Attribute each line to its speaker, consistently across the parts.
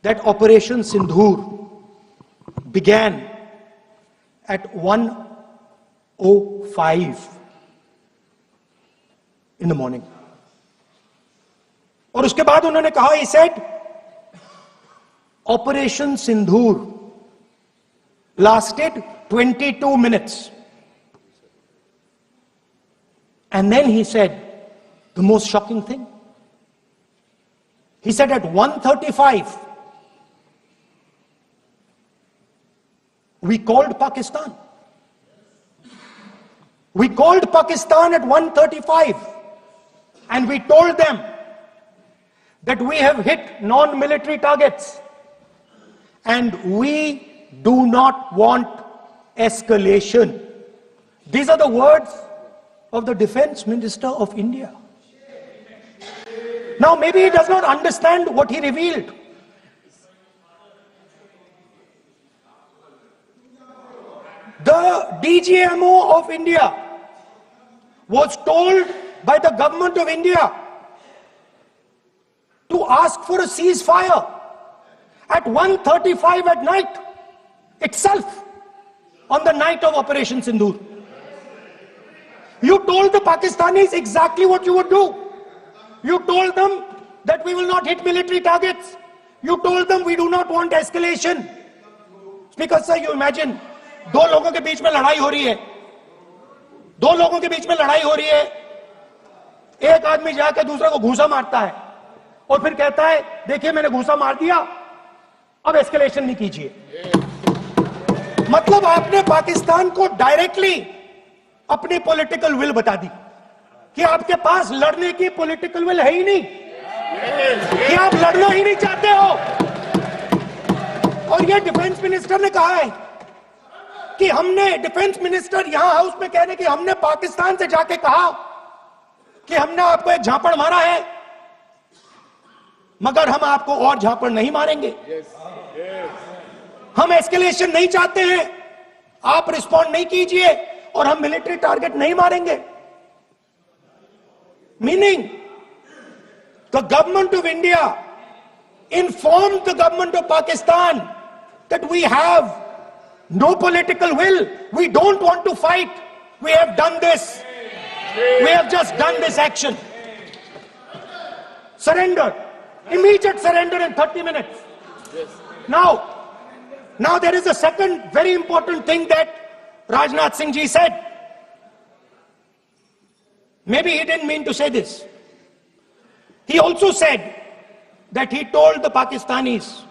Speaker 1: that Operation Sindoor began at 1:05 in the morning. और उसके बाद उन्होंने कहा, he said, Operation Sindoor lasted 22 minutes. And then he said the most shocking thing. He said at 1:35, we called Pakistan. We called Pakistan at 1:35 and we told them that we have hit non-military targets and we do not want escalation. These are the words of the Defense Minister of India. Now maybe he does not understand what he revealed. The DGMO of India was told by the government of India to ask for a ceasefire at 1:35 at night itself, on the night of Operation Sindoor. You told the Pakistanis exactly what you would do. You told them that we will not hit military targets. You told them we do not want escalation. Speaker sir, you imagine, दो लोगों के बीच में लड़ाई हो रही है, दो लोगों के बीच में लड़ाई हो रही है, एक आदमी जाके दूसरे को घूंसा मारता है और फिर कहता है देखिए मैंने घूंसा मार दिया, अब एस्केलेशन नहीं कीजिए. मतलब आपने पाकिस्तान को डायरेक्टली अपनी पॉलिटिकल विल बता दी कि आपके पास लड़ने की पॉलिटिकल विल है ही नहीं, कि आप लड़ना ही नहीं चाहते हो. और ये डिफेंस मिनिस्टर ने कहा है कि हमने, डिफेंस मिनिस्टर यहां हाउस में कह रहे कि हमने पाकिस्तान से जाके कहा कि हमने आपको एक झापड़ मारा है मगर हम आपको और झापड़ नहीं मारेंगे. हम एस्केलेशन नहीं चाहते हैं, आप रिस्पॉन्ड नहीं कीजिए और हम मिलिट्री टारगेट नहीं मारेंगे. Meaning the government of India informed the government of Pakistan that we have no political will, we don't want to fight, we have done this, we have just done this action. Surrender, immediate surrender in 30 minutes. Now there is a second very important thing that Rajnath Singh ji said. Maybe he didn't mean to say this. He also said that he told the Pakistanis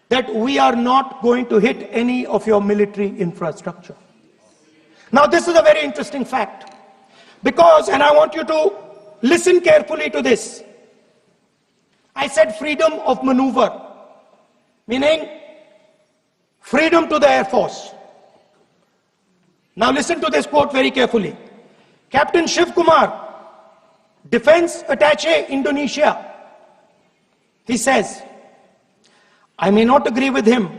Speaker 1: that we are not going to hit any of your military infrastructure. Now this is a very interesting fact because, and I want you to listen carefully to this. I said freedom of maneuver, meaning freedom to the Air Force. Now listen to this quote very carefully. Captain Shiv Kumar, Defense Attaché Indonesia, he says, I may not agree with him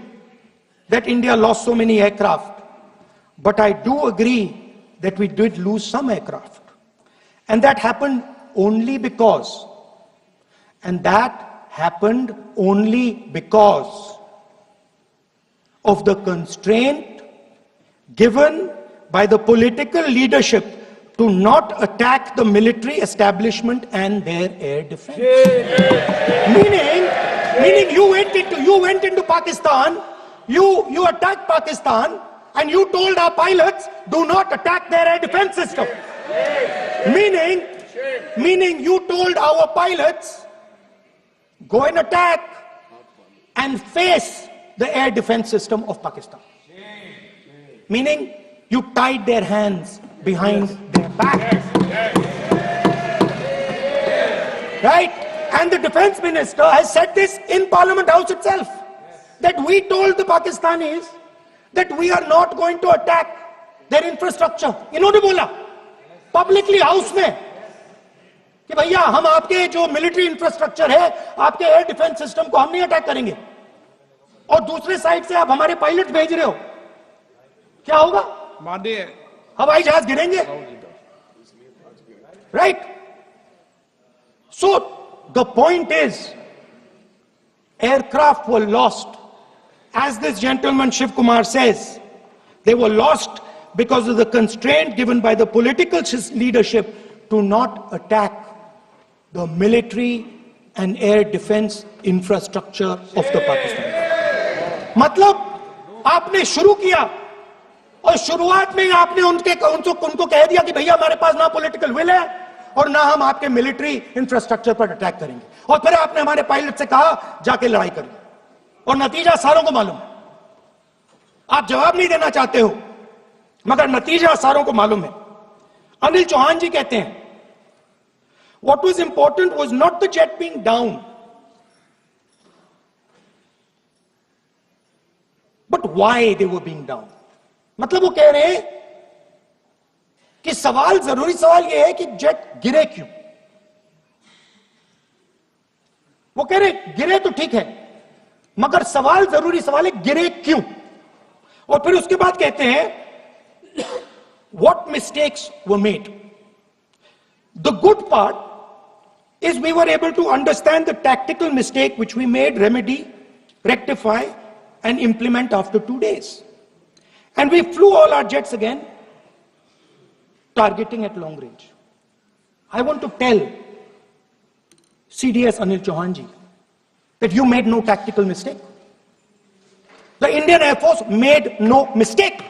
Speaker 1: that India lost so many aircraft, but I do agree that we did lose some aircraft. And that happened only because, of the constraint given by the political leadership to not attack the military establishment and their air defense. Meaning you went into Pakistan, you attacked Pakistan, and you told our pilots, do not attack their air defense system. Meaning you told our pilots, go and attack and face the air defense system of Pakistan. Meaning you tied their hands behind their back. Right? And the defense minister has said this in Parliament House itself, that we told the Pakistanis that we are not going to attack their infrastructure. इन्होंने बोला publicly house में कि भैया हम आपके जो military infrastructure है, आपके air defense system को हम नहीं अटैक करेंगे. और दूसरे साइड से आप हमारे पायलट भेज रहे हो, क्या होगा? हवाई जहाज गिरेंगे. Right? So the point is, aircraft were lost. As this gentleman Shiv Kumar says, they were lost because of the constraint given by the political leadership to not attack the military and air defense infrastructure of the Pakistan. मतलब आपने शुरू किया और शुरुआत में ही आपने उनको कह दिया कि भैया हमारे पास ना पॉलिटिकल विल है और ना हम आपके मिलिट्री इंफ्रास्ट्रक्चर पर अटैक करेंगे, और फिर आपने हमारे पायलट से कहा जाके लड़ाई करिए, और नतीजा सारों को मालूम है। आप जवाब नहीं देना चाहते हो, मगर नतीजा सारों को मालूम है। अनिल चौहान जी कहते हैं, what was important was not the jet being down, but why they were being down. मतलब वो कह रहे हैं कि जरूरी सवाल ये है कि जेट गिरे क्यों। वो कह रहे गिरे तो ठीक है, मगर जरूरी सवाल है गिरे क्यों। और फिर उसके बाद कहते हैं what mistakes were made. The good part is we were able to understand the tactical mistake which we made, remedy, rectify and implement after 2 days. And we flew all our jets again, targeting at long range. I want to tell CDS Anil Chauhan ji that you made no tactical mistake. The Indian Air Force made no mistake.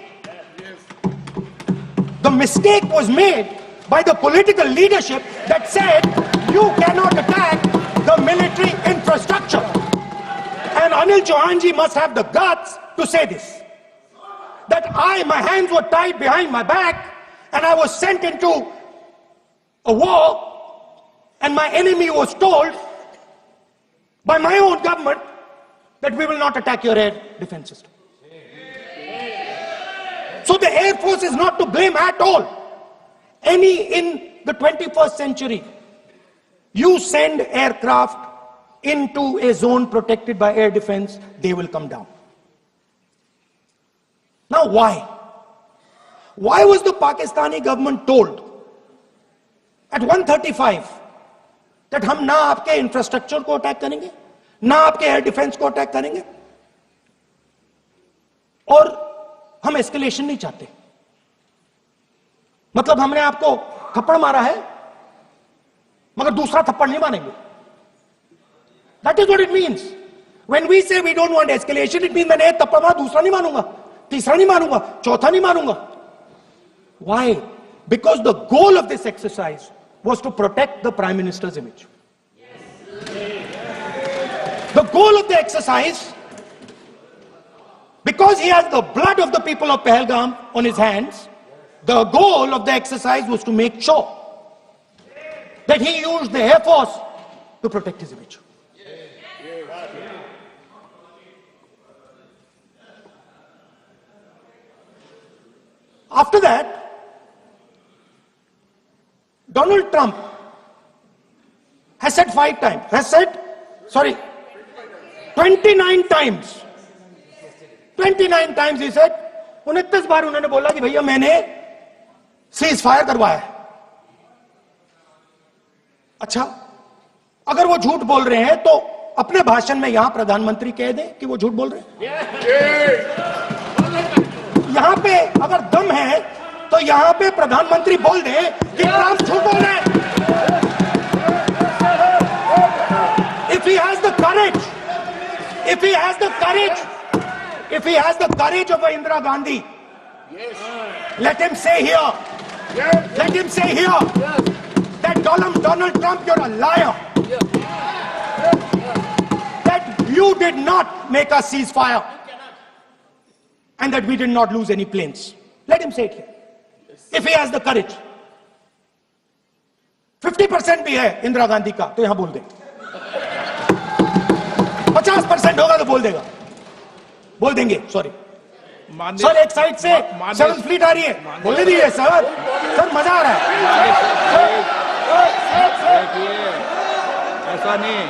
Speaker 1: The mistake was made by the political leadership that said you cannot attack the military infrastructure. And Anil Chauhan ji must have the guts to say this. That my hands were tied behind my back and I was sent into a war and my enemy was told by my own government that we will not attack your air defense system. So the Air Force is not to blame at all. In the 21st century, you send aircraft into a zone protected by air defense, they will come down. Now why? Why was the Pakistani government told at 1:35 that हम ना आपके infrastructure को attack करेंगे, ना आपके air defence को attack करेंगे, और हम एस्केलेशन नहीं चाहते? मतलब हमने आपको थप्पड़ मारा है मगर दूसरा थप्पड़ नहीं मारेंगे. That is what it means. When we say we don't want escalation, it means मैंने एक थप्पड़ मारा, दूसरा नहीं मारूंगा, तीसरा नहीं मारूंगा, चौथा नहीं मारूंगा. Why? Because the goal of this exercise was to protect the Prime Minister's image. The goal of the exercise, because he has the blood of the people of Pahalgam on his hands, the goal of the exercise was to make sure that he used the Air Force to protect his image. After that, Donald Trump has said 29 times. 29 times he said, 29 बार उन्होंने बोला कि भैया मैंने cease fire करवाया है. अच्छा, अगर वो झूठ बोल रहे हैं तो अपने भाषण में यहां प्रधानमंत्री कह दें कि वो झूठ बोल रहे हैं. यहां पे अगर दम है तो यहां पे प्रधानमंत्री बोल दें कि ट्रंप झूठ बोल रहे हैं. If he has the courage, if he has the courage of Indira Gandhi, let him say here, that Donald Trump, you're a liar. That you did not make a ceasefire and that we did not lose any planes. Let him say it here. If he has the courage. 50% भी है इंदिरा गांधी का तो यहां बोल दे. 50% होगा तो बोल देगा, बोल देंगे. सॉरी सर, एक साइड से 7th फ्लीट आ रही है, बोल दीजिए सर. सर मजा आ रहा है. ऐसा नहीं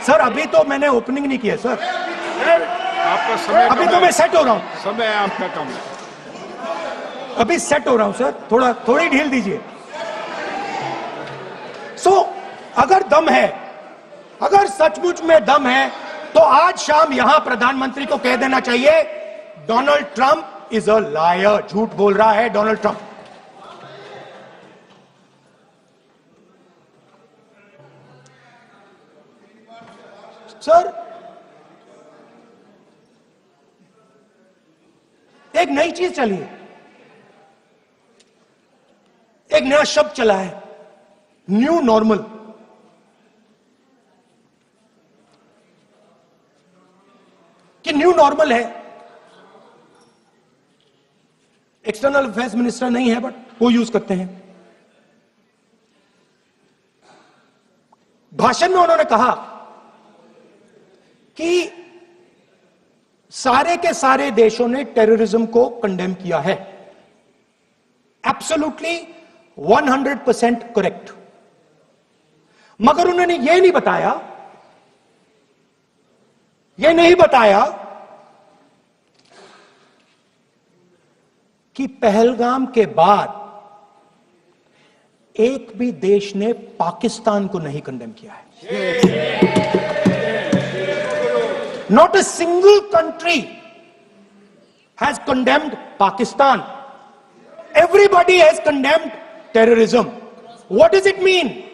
Speaker 1: सर, अभी तो मैंने ओपनिंग नहीं किया सर.
Speaker 2: आपका समय
Speaker 1: अभी तो मैं सेट हो रहा हूं.
Speaker 2: समय आपका कम है.
Speaker 1: अभी सेट हो रहा हूं सर, थोड़ी ढील दीजिए. सो अगर दम है, अगर सचमुच में दम है, तो आज शाम यहां प्रधानमंत्री को कह देना चाहिए Donald Trump is a liar, झूठ बोल रहा है डोनाल्ड ट्रंप। सर, एक नई चीज चली है, एक नया शब्द चला है, न्यू नॉर्मल। कि न्यू नॉर्मल है, एक्सटर्नल अफेयर्स मिनिस्टर नहीं है बट वो यूज करते हैं। भाषण में उन्होंने कहा कि सारे के सारे देशों ने टेररिज्म को कंडेम किया है। Absolutely 100% correct. मगर उन्होंने यह नहीं बताया कि पहलगाम के बाद एक भी देश ने पाकिस्तान को नहीं कंडेम किया है। Not a single country has condemned Pakistan. Everybody has condemned terrorism. What does it mean?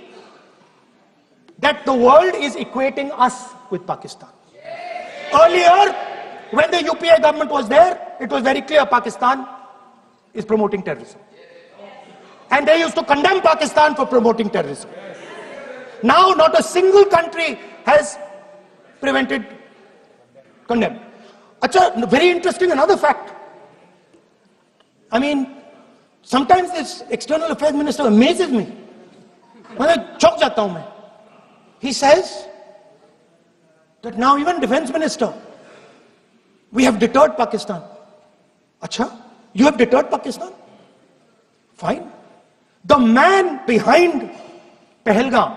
Speaker 1: That the world is equating us with Pakistan. Earlier, when the UPA government was there, it was very clear Pakistan is promoting terrorism. And they used to condemn Pakistan for promoting terrorism. Now, not a single country has prevented condemn. Acha, very interesting, another fact. I mean, sometimes this external affairs minister amazes me. मैं चौंक जाता हूं मैं. He says that now even defense minister, we have deterred Pakistan. Acha, you have deterred Pakistan? Fine. The man behind Pahalgam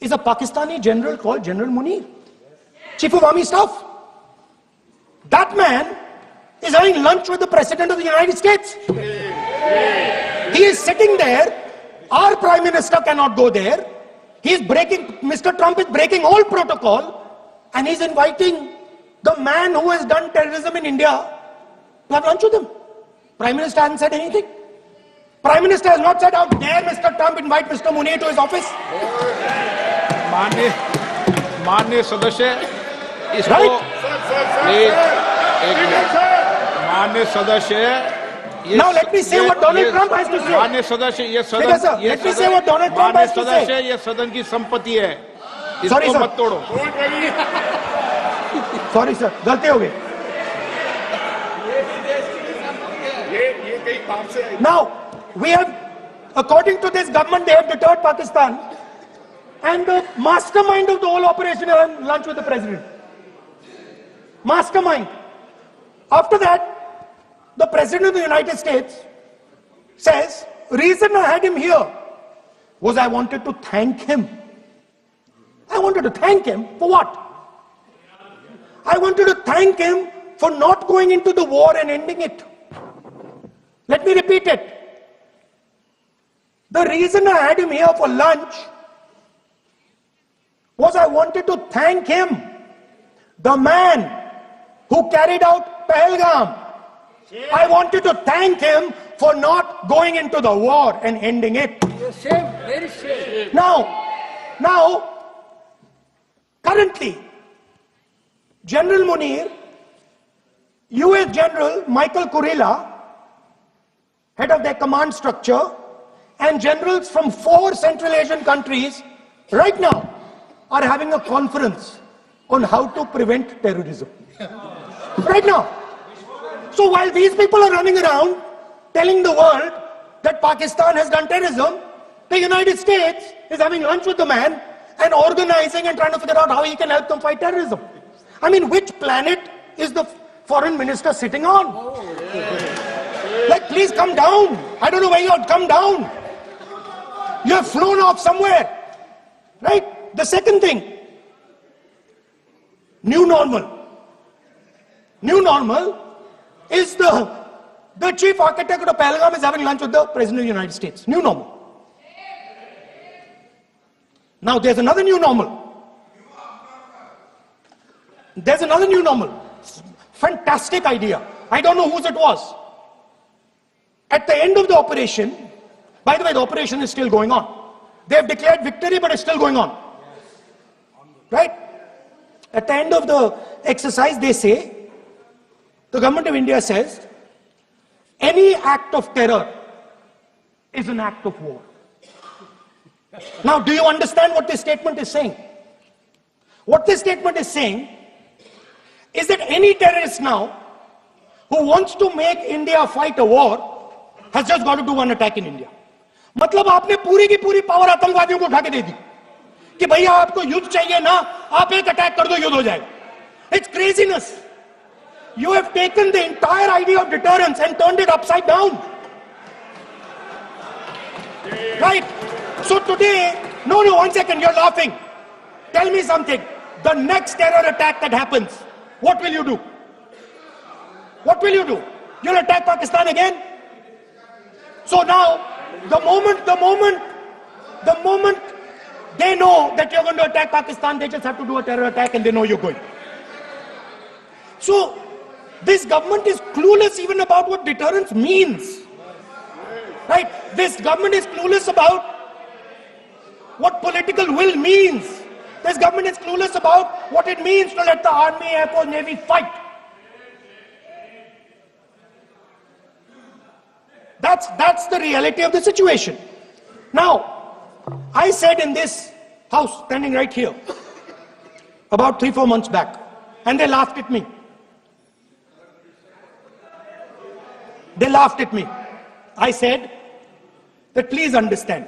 Speaker 1: is a Pakistani general called General Munir, Chief of Army Staff. That man is having lunch with the President of the United States. He is sitting there. Our Prime Minister cannot go there. He is breaking, Mr. Trump is breaking all protocol, and he's inviting the man who has done terrorism in India to have lunch with him. Prime Minister hasn't said anything. Prime Minister has not said, how dare Mr. Trump invite Mr. Munir to his office.
Speaker 2: माननीय सदस्य, इसको माननीय सदस्य,
Speaker 1: now let me say what Donald Trump has to say.
Speaker 2: माननीय सदस्य, ये सदन,
Speaker 1: let me say what Donald Trump has to say.
Speaker 2: सदस्य, ये सदन की संपत्ति है,
Speaker 1: Sorry,
Speaker 2: इसको
Speaker 1: sir.
Speaker 2: मत तोड़ो.
Speaker 1: Sorry sir, गलती हो गई. Now we have, according to this government, they have deterred Pakistan, and the mastermind of the whole operation had lunch with the president. Mastermind. After that, the President of the United States says, reason I had him here was I wanted to thank him. I wanted to thank him for what? I wanted to thank him for not going into the war and ending it. Let me repeat it. The reason I had him here for lunch was I wanted to thank him, the man who carried out Pahalgam. I wanted to thank him for not going into the war and ending it.
Speaker 3: Very shame.
Speaker 1: Now, currently, General Munir, US General Michael Kurilla, head of their command structure, and generals from 4 Central Asian countries right now are having a conference on how to prevent terrorism. Right now. So while these people are running around telling the world that Pakistan has done terrorism, the United States is having lunch with the man and organizing and trying to figure out how he can help them fight terrorism. I mean, which planet is the foreign minister sitting on? Like, please come down. I don't know where you are. Come down. You have flown off somewhere. Right? The second thing, new normal. New normal is the chief architect of the Pahalgam is having lunch with the President of the United States. New normal. Now there's another new normal. There's another new normal. Fantastic idea. I don't know whose it was. At the end of the operation, by the way, the operation is still going on. They have declared victory, but it's still going on. Right? At the end of the exercise, they say, the government of India says, any act of terror is an act of war. Now, do you understand what this statement is saying? What this statement is saying is that any terrorist now who wants to make India fight a war has just got to do one attack in India. मतलब आपने पूरी की पूरी power आतंकवादियों को उठा के दे दी कि भैया आपको युद्ध चाहिए ना, आप एक अटैक कर दो, युद्ध हो जाएगा. It's craziness. You have taken the entire idea of deterrence and turned it upside down. Right? So today, no, one second, you're laughing. Tell me something. The next terror attack that happens, what will you do? What will you do? You'll attack Pakistan again? So now, the moment they know that you're going to attack Pakistan, they just have to do a terror attack and they know you're going. So, this government is clueless even about what deterrence means. Right? This government is clueless about what political will means. This government is clueless about what it means to let the army, air force, navy fight. That's the reality of the situation. Now, I said in this house, standing right here, about 3-4 months back, and they laughed at me. They laughed at me. I said that please understand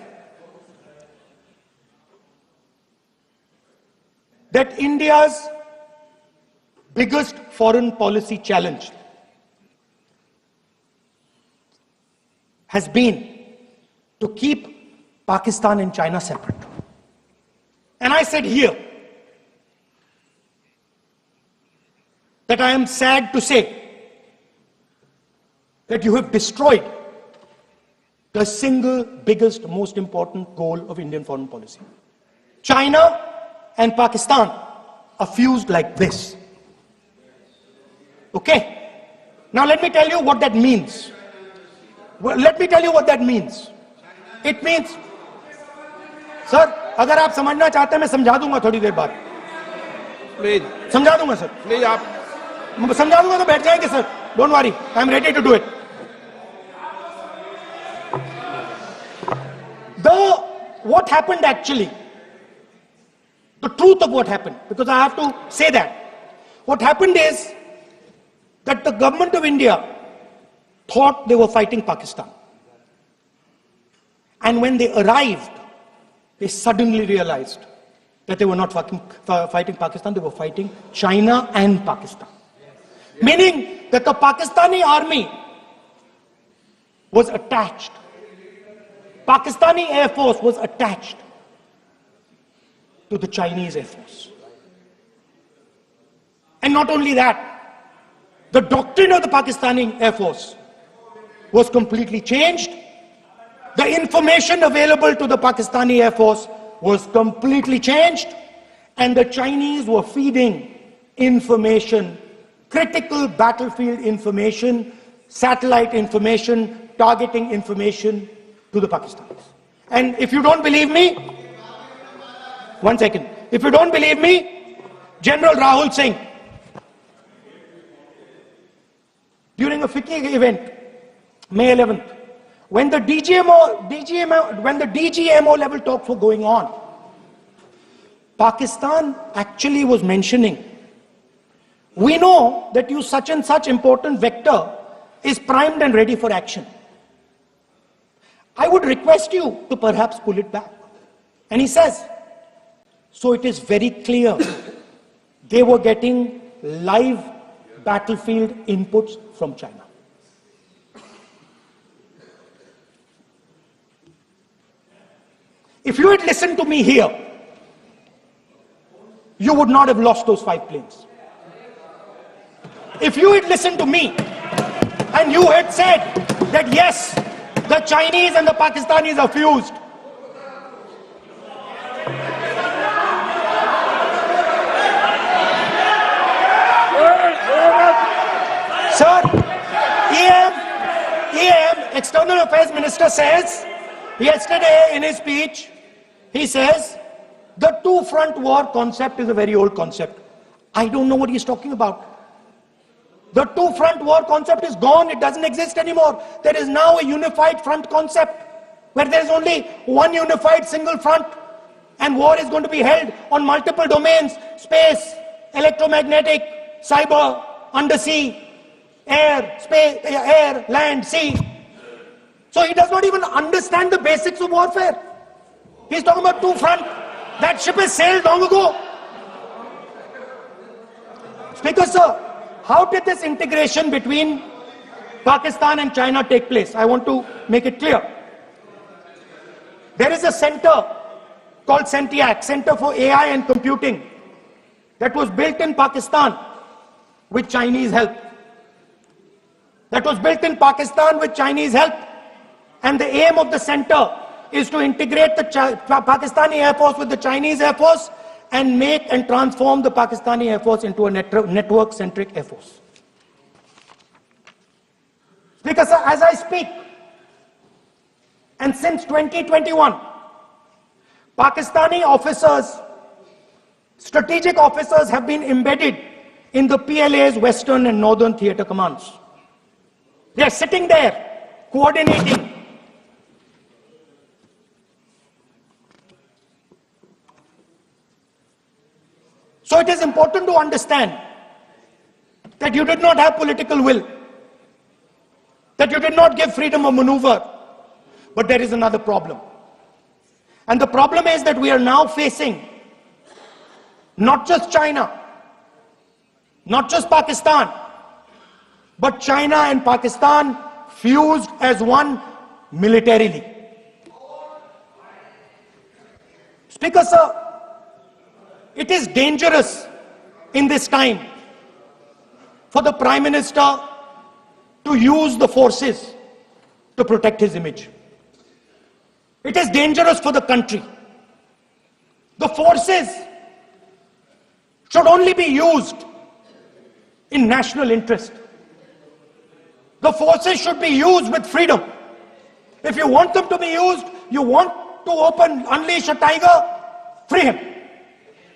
Speaker 1: that India's biggest foreign policy challenge has been to keep Pakistan and China separate. And I said here that I am sad to say that you have destroyed the single biggest, most important goal of Indian foreign policy. China and Pakistan are fused like this. Okay? Now let me tell you what that means. Let me tell you what that means. It means, sir, अगर आप समझना चाहते हैं मैं समझा दूंगा थोड़ी देर बाद.
Speaker 2: Please.
Speaker 1: समझा दूंगा सर.
Speaker 2: Please, आप
Speaker 1: समझा दूंगा तो बैठ जाएंगे sir. Don't worry, I am ready to do it. What happened actually, the truth of what happened, because I have to say that. What happened is that the government of India thought they were fighting Pakistan. And when they arrived, they suddenly realized that they were not fighting Pakistan, they were fighting China and Pakistan. Meaning that the Pakistani army was attached. Pakistani Air Force was attached to the Chinese Air Force. And not only that, the doctrine of the Pakistani Air Force was completely changed. The information available to the Pakistani Air Force was completely changed. And the Chinese were feeding information, critical battlefield information, satellite information, targeting information to the Pakistanis. And if you don't believe me, one second. If you don't believe me, General Rahul Singh, during a FICCI event, May 11th, when the DGMO level talks were going on, Pakistan actually was mentioning, we know that you such and such important vector is primed and ready for action. I would request you to perhaps pull it back. And he says, so it is very clear they were getting live battlefield inputs from China. If you had listened to me here, you would not have lost those 5 planes. If you had listened to me and you had said that yes, the Chinese and the Pakistanis are fused, External Affairs Minister says, yesterday in his speech, he says, the two-front war concept is a very old concept. I don't know what he's talking about. The two-front war concept is gone. It doesn't exist anymore. There is now a unified front concept where there is only one unified single front, and war is going to be held on multiple domains: space, electromagnetic, cyber, undersea, air, space, air, land, sea. So he does not even understand the basics of warfare. He's talking about two front. That ship has sailed long ago. Speaker, sir, how did this integration between Pakistan and China take place? I want to make it clear. There is a center called CENTIAC, Center for AI and Computing, that was built in Pakistan with Chinese help. And the aim of the center is to integrate the Pakistani Air Force with the Chinese Air Force and make and transform the Pakistani Air Force into a network-centric Air Force. Speaker, sir, as I speak, and since 2021, Pakistani officers, strategic officers, have been embedded in the PLA's Western and Northern Theatre Commands. They are sitting there, coordinating. So it is important to understand that you did not have political will, that you did not give freedom of maneuver. But there is another problem. And the problem is that we are now facing not just China, not just Pakistan, but China and Pakistan fused as one militarily. Speaker, sir, it is dangerous in this time for the Prime Minister to use the forces to protect his image. It is dangerous for the country. The forces should only be used in national interest. The forces should be used with freedom. If you want them to be used, you want to unleash a tiger, free him.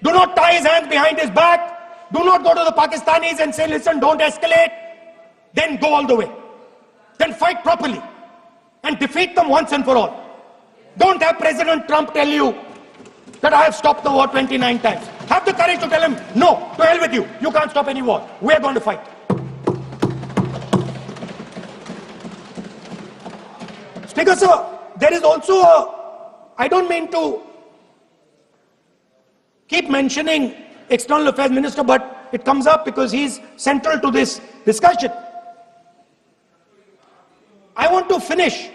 Speaker 1: Do not tie his hands behind his back. Do not go to the Pakistanis and say, listen, don't escalate. Then go all the way. Then fight properly and defeat them once and for all. Don't have President Trump tell you that I have stopped the war 29 times. Have the courage to tell him, no, to hell with you. You can't stop any war. We're going to fight. Speaker, sir, there is also I don't mean to keep mentioning External Affairs Minister, but it comes up because he's central to this discussion. I want to finish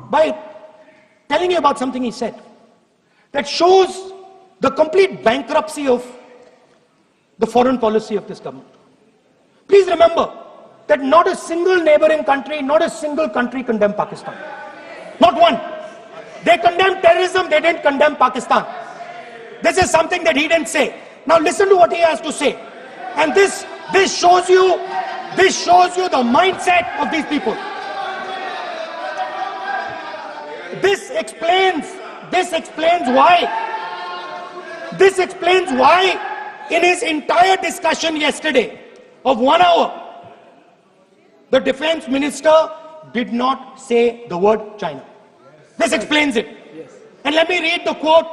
Speaker 1: by telling you about something he said that shows the complete bankruptcy of the foreign policy of this government. Please remember that not a single neighboring country, not a single country condemned Pakistan. Not one. They condemned terrorism, they didn't condemn Pakistan. This is something that he didn't say. Now listen to what he has to say. And this shows you the mindset of these people. This explains why in his entire discussion yesterday of 1 hour, the defense minister did not say the word China. This explains it. And let me read the quote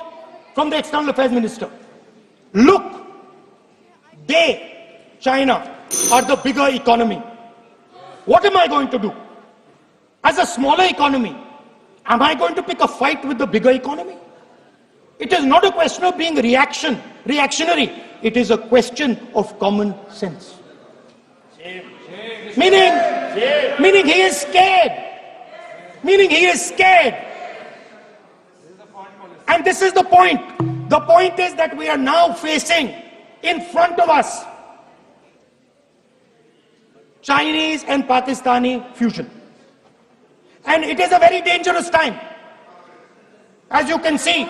Speaker 1: from the External Affairs Minister. Look, China, are the bigger economy. What am I going to do? As a smaller economy, am I going to pick a fight with the bigger economy? It is not a question of being reactionary. It is a question of common sense. Meaning he is scared. And this is the point. The point is that we are now facing in front of us Chinese and Pakistani fusion. And it is a very dangerous time. As you can see,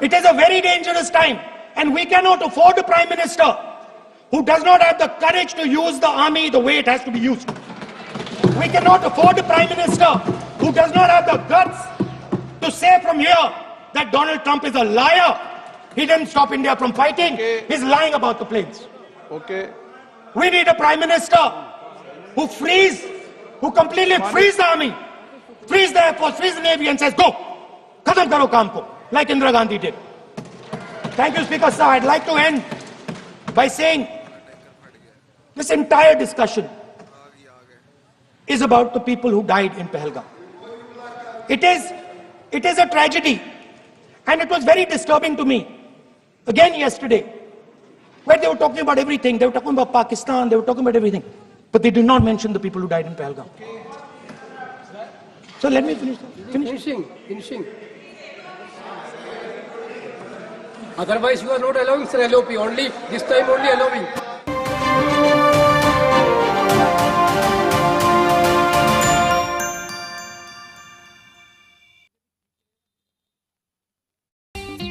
Speaker 1: it is a very dangerous time. And we cannot afford a Prime Minister who does not have the courage to use the army the way it has to be used. We cannot afford a prime minister who does not have the guts to say from here that Donald Trump is a liar. He didn't stop India from fighting.
Speaker 2: Okay.
Speaker 1: He's lying about the planes.
Speaker 2: Okay.
Speaker 1: We need a prime minister who completely frees the army, frees the air force, frees the navy and says, go, khatam karo kaam ko, like Indira Gandhi did. Thank you, Speaker Sir. I'd like to end by saying this entire discussion is about the people who died in Pahalgam. It is a tragedy, and it was very disturbing to me. Again yesterday, where they were talking about everything. They were talking about Pakistan, they were talking about everything. But they did not mention the people who died in Pahalgam. So let me finish.
Speaker 3: Finishing. Otherwise, you are not allowing, sir, LoP. Only this time, only allowing.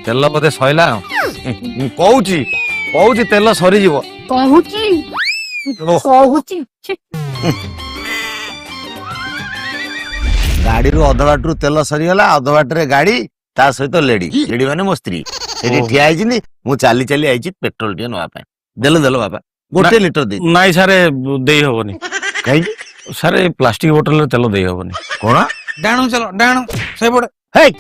Speaker 4: ତେଲ ବୋଧେ ସଇଲା କହୁଛି ତେଲ ସରିଯିବ
Speaker 5: କହୁଛି
Speaker 4: ଗାଡିରୁ ଅଧ ବାଟରୁ ତେଲ ସରିଗଲା ଅଧ ବାଟରେ ଗାଡି ତା ସହିତ ଲେଡି ମାନେ ମୋ ସ୍ତ୍ରୀ ସେଠି ଠିଆ ହେଇଛନ୍ତି ମୁଁ ଚାଲି ଚାଲି ଆଇଛି ପେଟ୍ରୋଲ ଟିକେ ନବା ପାଇଁ ଦେଲ ବାପା ଗୋଟେ ଲିଟର ଦେଇ
Speaker 6: ନାଇଁ ସାରେ ଦେଇ ହବନି
Speaker 4: କାହିଁକି
Speaker 6: ସାରେ ପ୍ଲାଷ୍ଟିକ ବୋଟଲରେ ତେଲ ଦେଇ ହବନି
Speaker 4: କଣ
Speaker 7: ଡାଣୁ ଚାଲ ଡାଣୁ ସେପଟେ
Speaker 4: ହେଇ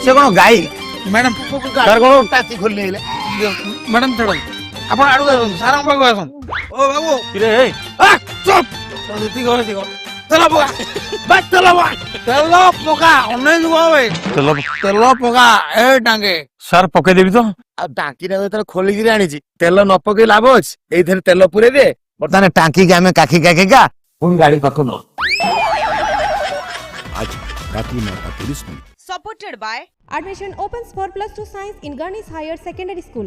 Speaker 4: ସେ କଣ ଗାଈ
Speaker 7: ମ୍ୟାଡାମ
Speaker 4: ତାର କଣ ଟାଙ୍କି ଖୋଲି ନେଇଗଲା
Speaker 7: ମ୍ୟାଡାମ ଛାଡ଼ନ୍ତୁ ଆପଣ ଆଡକୁ ଆସନ୍ତୁ ସାରଙ୍କ ପାଖକୁ ଆସନ୍ତୁ ଓ ବାବୁ
Speaker 6: କିରେ
Speaker 7: ସେତିକ ତେଲ ପକା ତେଲ ପକା ଅନେକ ଭାବେ ତେଲ ପକା ଏ ଟାଙ୍କେ
Speaker 6: ସାର୍ ପକେଇଦେବି ତ
Speaker 4: ଆଉ ଟାଙ୍କିଟା ଯେତେବେଳେ ଖୋଲିକିରି ଆଣିଛି ତେଲ ନ ପକେଇ ଲାଭ ଅଛି ଏଇଥିରେ ତେଲ ପୁରେଇ ଦେ ବର୍ତ୍ତମାନ ଟାଙ୍କିକି ଆମେ କାଖିକା ପୁଣି ଗାଡି ପାଖକୁ ନଉ
Speaker 8: Supported by
Speaker 9: Admission opens for +2 science in Ganesh Higher Secondary School.